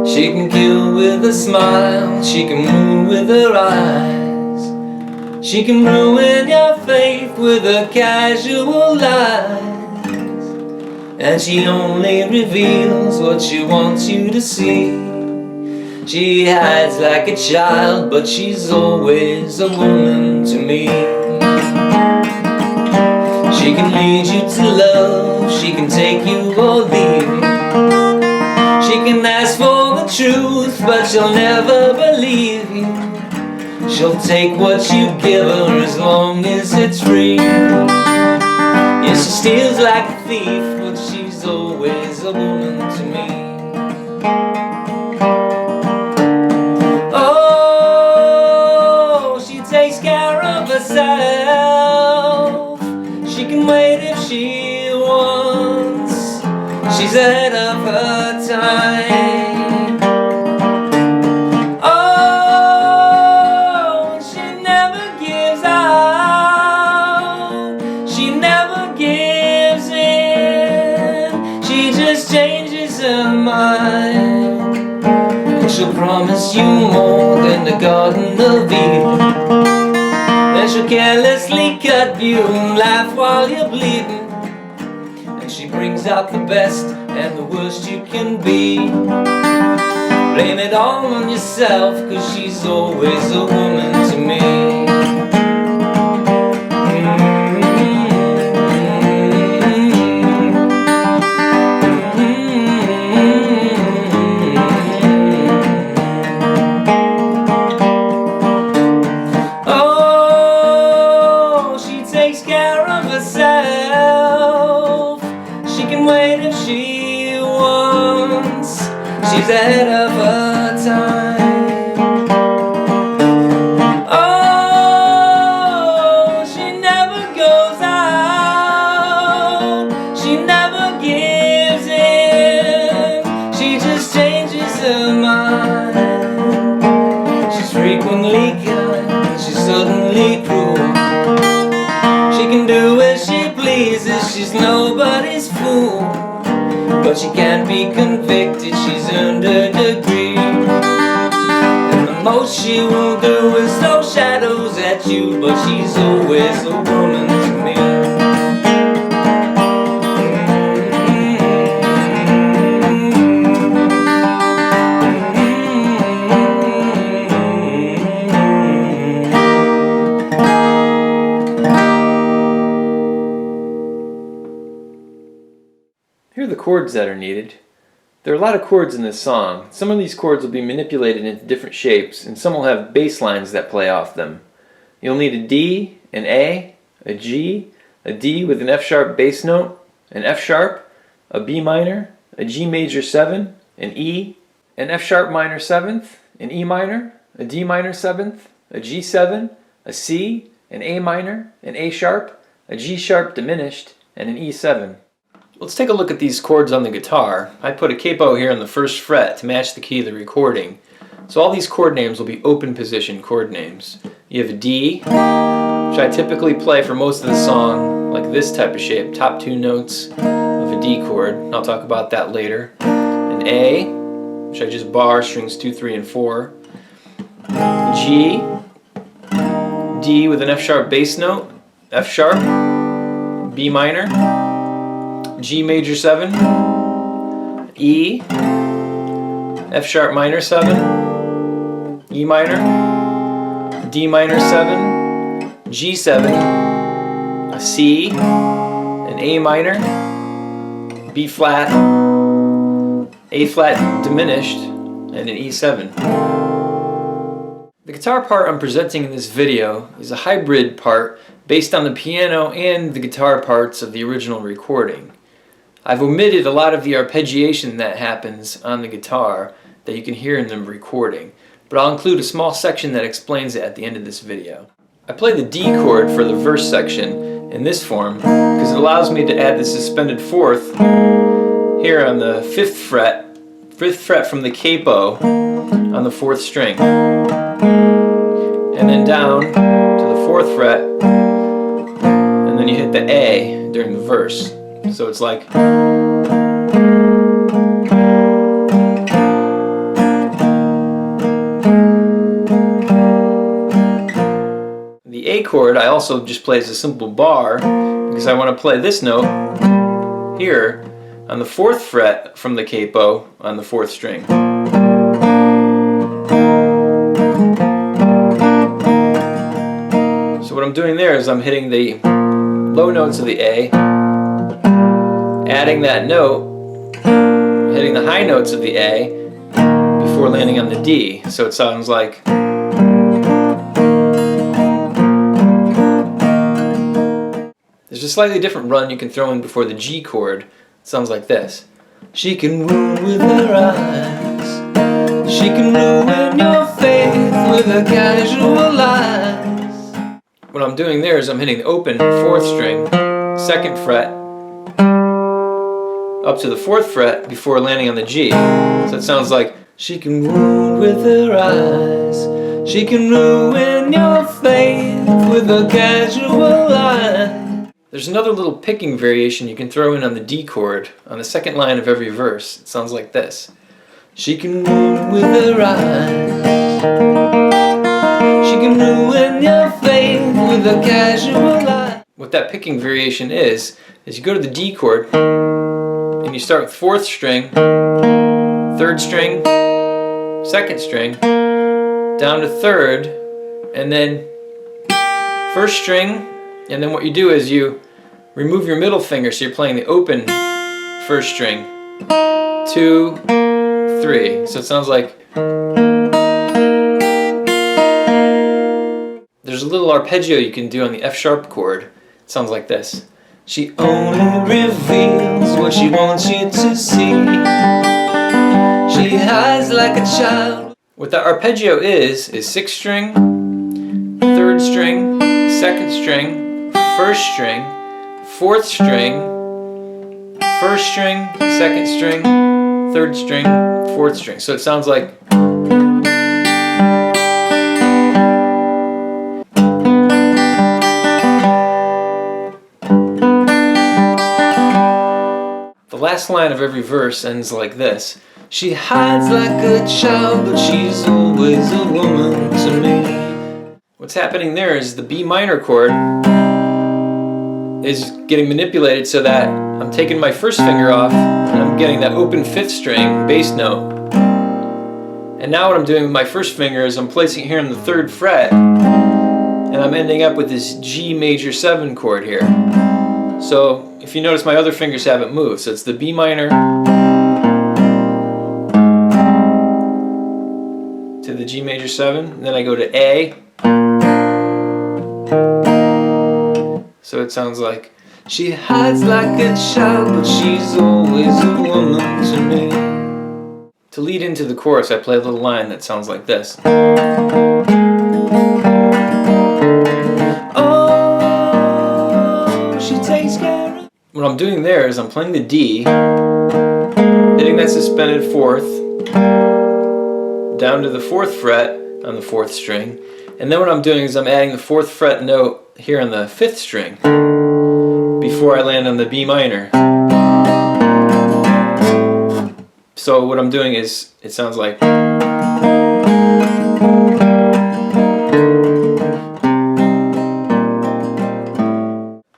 She can kill with a smile, she can wound with her eyes. She can ruin your faith with her casual lies. And she only reveals what she wants you to see. She hides like a child, but she's always a woman to me. She can lead you to love, she can take you or leave you. She can ask for the truth, but she'll never believe you. She'll take what you give her as long as it's free. Yeah, she steals like a thief, but she's always a woman to me. Oh, she takes care of herself. She can wait if she wants. She's ahead of her time. Oh, she never gives out. She never gives in. She just changes her mind. And she'll promise you more than the Garden of Eden. Then she'll carelessly cut you and laugh while you're bleeding. And she brings out the best and the worst you can be. Blame it all on yourself, 'cause she's always a woman to me. Oh, she takes care of herself. She can wait if she wants. She's ahead of her time. Oh, she never goes out. She never gives in. She just changes her mind. She's frequently kind, she's suddenly cruel. She can do as she pleases, she's nobody's fool. But she can't be convicted, she's earned her degree. And the most she will do is throw shadows at you, but she's always a woman to me. Here are the chords that are needed. There are a lot of chords in this song. Some of these chords will be manipulated into different shapes, and some will have bass lines that play off them. You'll need a D, an A, a G, a D with an F sharp bass note, an F sharp, a B minor, a G major 7, an E, an F sharp minor 7th, an E minor, a D minor 7th, a G7, a C, an A minor, an A sharp, a G sharp diminished, and an E7. Let's take a look at these chords on the guitar. I put a capo here on the first fret to match the key of the recording. So all these chord names will be open position chord names. You have a D, which I typically play for most of the song like this type of shape, top 2 notes of a D chord. I'll talk about that later. An A, which I just bar strings 2, 3, and 4. G, D with an F sharp bass note, F sharp, B minor, G major 7, E, F sharp minor 7, E minor, D minor 7, G7, a C, an A minor, B flat, A flat diminished, and an E7. The guitar part I'm presenting in this video is a hybrid part based on the piano and the guitar parts of the original recording. I've omitted a lot of the arpeggiation that happens on the guitar that you can hear in the recording, but I'll include a small section that explains it at the end of this video. I play the D chord for the verse section in this form because it allows me to add the suspended 4th here on the 5th fret from the capo on the 4th string, and then down to the 4th fret, and then when you hit the A during the verse. So it's like, the A chord I also just play as a simple bar because I want to play this note here on the 4th fret from the capo on the 4th string. So what I'm doing there is I'm hitting the low notes of the A, adding that note, hitting the high notes of the A before landing on the D. So it sounds like, there's a slightly different run you can throw in before the G chord. It sounds like this. She can wound with her eyes. She can ruin your faith with her casual eyes. What I'm doing there is I'm hitting the open 4th string, 2nd fret, up to the 4th fret before landing on the G. So it sounds like, she can wound with her eyes. She can ruin your faith with her casual eyes. There's another little picking variation you can throw in on the D chord on the 2nd line of every verse. It sounds like this. She can wound with her eyes. She can ruin your faith with a casual eye. What that picking variation is you go to the D chord and you start with 4th string, 3rd string, 2nd string, down to 3rd, and then 1st string. And then what you do is you remove your middle finger, so you're playing the open 1st string, 2, 3. So it sounds like, there's a little arpeggio you can do on the F sharp chord. It sounds like this. She only reveals what she wants you to see. She hides like a child. What the arpeggio is 6th string, 3rd string, 2nd string, 1st string, 4th string, 1st string, 2nd string, 3rd string, 4th string. So it sounds like, the last line of every verse ends like this. She hides like a child, but she's always a woman to me. What's happening there is the B minor chord is getting manipulated so that I'm taking my 1st finger off and I'm getting that open 5th string bass note. And now what I'm doing with my 1st finger is I'm placing it here on the 3rd fret and I'm ending up with this G major 7 chord here. So if you notice, my other fingers haven't moved. So it's the B minor to the G major 7, and then I go to A. So it sounds like, she hides like a child, but she's always a woman to me. To lead into the chorus, I play a little line that sounds like this. Oh, she takes care of. What I'm doing there is I'm playing the D, hitting that suspended 4th, down to the 4th fret on the 4th string, and then what I'm doing is I'm adding the 4th fret note here on the 5th string before I land on the B minor. So what I'm doing is, it sounds like,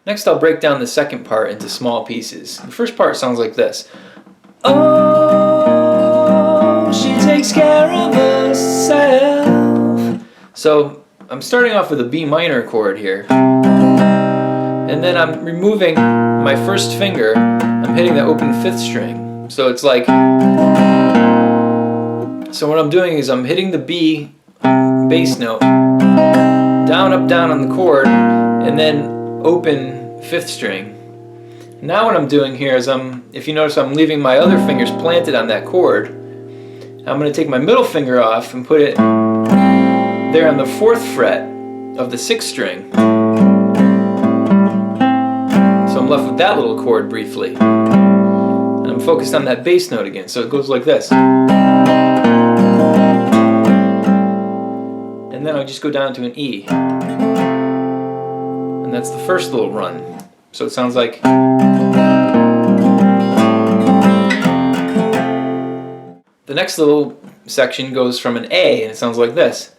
next I'll break down the second part into small pieces. The first part sounds like this. Oh, she takes care of herself. So I'm starting off with a B minor chord here, and then I'm removing my 1st finger, I'm hitting the open 5th string. So it's like, so what I'm doing is I'm hitting the B bass note, down, up, down on the chord, and then open 5th string. Now what I'm doing here is if you notice, I'm leaving my other fingers planted on that chord. I'm going to take my middle finger off and put it there on the 4th fret of the 6th string. So I'm left with that little chord briefly. And I'm focused on that bass note again. So it goes like this. And then I'll just go down to an E. And that's the first little run. So it sounds like. The next little section goes from an A, and it sounds like this.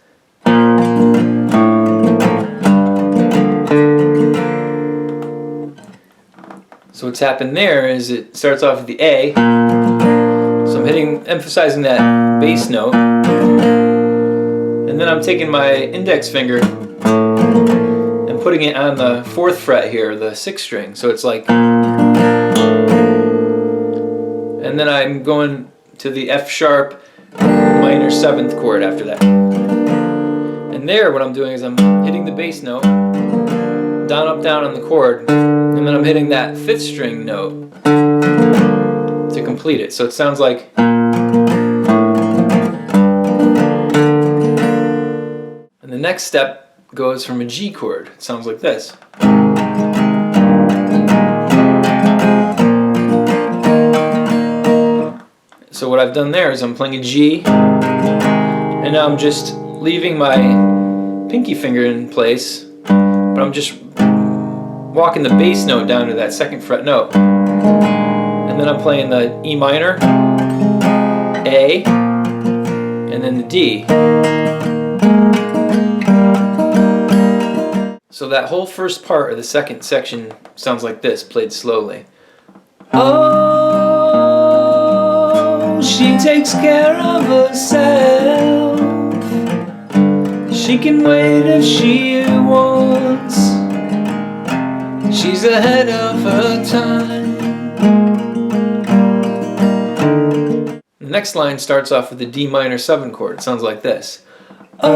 So what's happened there is it starts off with the A, so I'm emphasizing that bass note, and then I'm taking my index finger and putting it on the 4th fret here, the 6th string, so it's like, and then I'm going to the F sharp minor 7th chord after that. And there what I'm doing is I'm hitting the bass note, down, up, down on the chord, and then I'm hitting that 5th string note to complete it. So it sounds like. And the next step goes from a G chord. It sounds like this. So what I've done there is I'm playing a G, and now I'm just leaving my pinky finger in place, but I'm just walking the bass note down to that 2nd fret note. And then I'm playing the E minor, A, and then the D. So that whole first part of the 2nd section sounds like this, played slowly. Oh, she takes care of herself. She can wait if she wants. She's ahead of her time. The next line starts off with the D minor 7 chord. It sounds like this. Oh,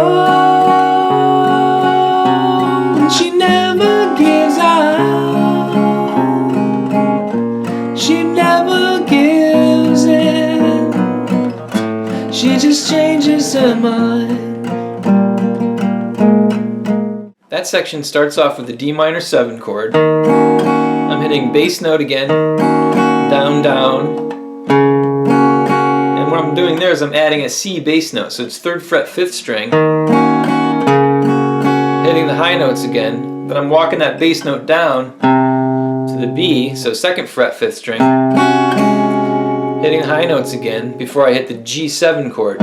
she never gives out. She never gives in. She just changes her mind. That section starts off with the D minor 7 chord. I'm hitting bass note again, down, down. And what I'm doing there is I'm adding a C bass note, so it's 3rd fret 5th string. Hitting the high notes again, then I'm walking that bass note down to the B, so 2nd fret 5th string. Hitting the high notes again before I hit the G7 chord.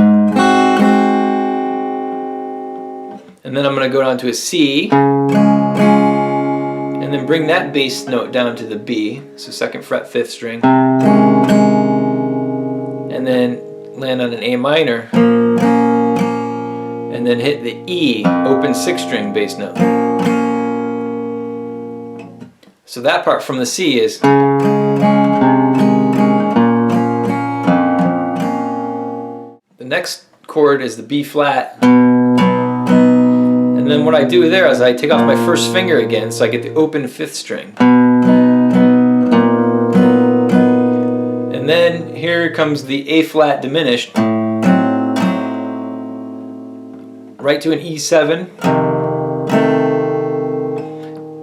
And then I'm going to go down to a C, and then bring that bass note down to the B, so 2nd fret 5th string, and then land on an A minor, and then hit the E, open 6th string bass note. So that part from the C is. The next chord is the B flat. And then what I do there is I take off my 1st finger again, so I get the open 5th string. And then here comes the A flat diminished, right to an E7,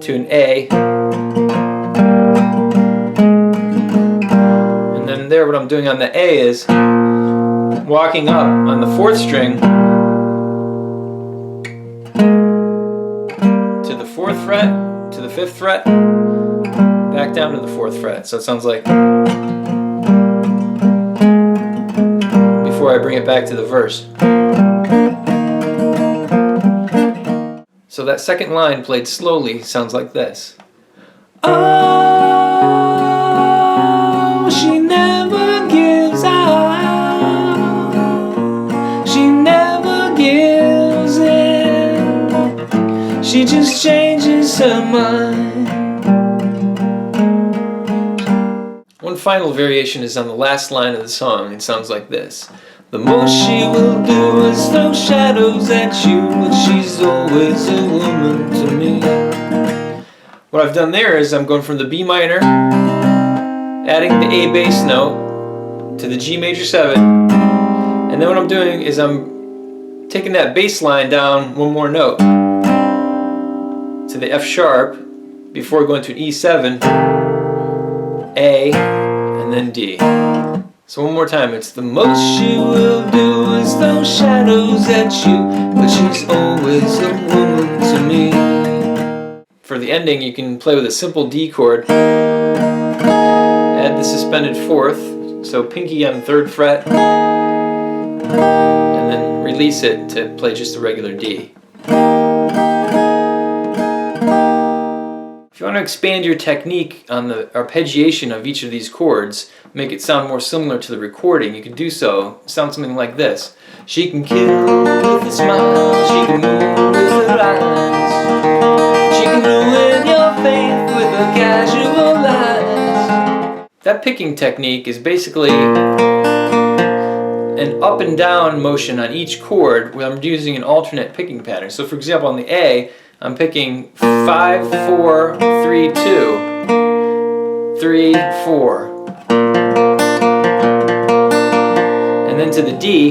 to an A, and then there what I'm doing on the A is walking up on the 4th string to the 4th fret, to the 5th fret, back down to the 4th fret. So it sounds like, before I bring it back to the verse. So that second line played slowly sounds like this. Oh, she never gives out. She never gives in. She just changes her mind. One final variation is on the last line of the song. It sounds like this. The most she will do is throw shadows at you, but she's always a woman to me. What I've done there is I'm going from the B minor, adding the A bass note to the G major 7, and then what I'm doing is I'm taking that bass line down one more note to the F sharp before going to an E7, A, and then D. So one more time, it's the most she will do is throw shadows at you, but she's always a woman to me. For the ending, you can play with a simple D chord, add the suspended fourth, so pinky on 3rd fret, and then release it to play just a regular D. If you want to expand your technique on the arpeggiation of each of these chords, make it sound more similar to the recording, you can do so. Sound something like this. She can kill with a smile, she can move with her eyes, she can ruin your faith with her casual lies. That picking technique is basically an up and down motion on each chord where I'm using an alternate picking pattern. So for example, on the A, I'm picking 5, 4, 3, 2, 3, 4. And then to the D,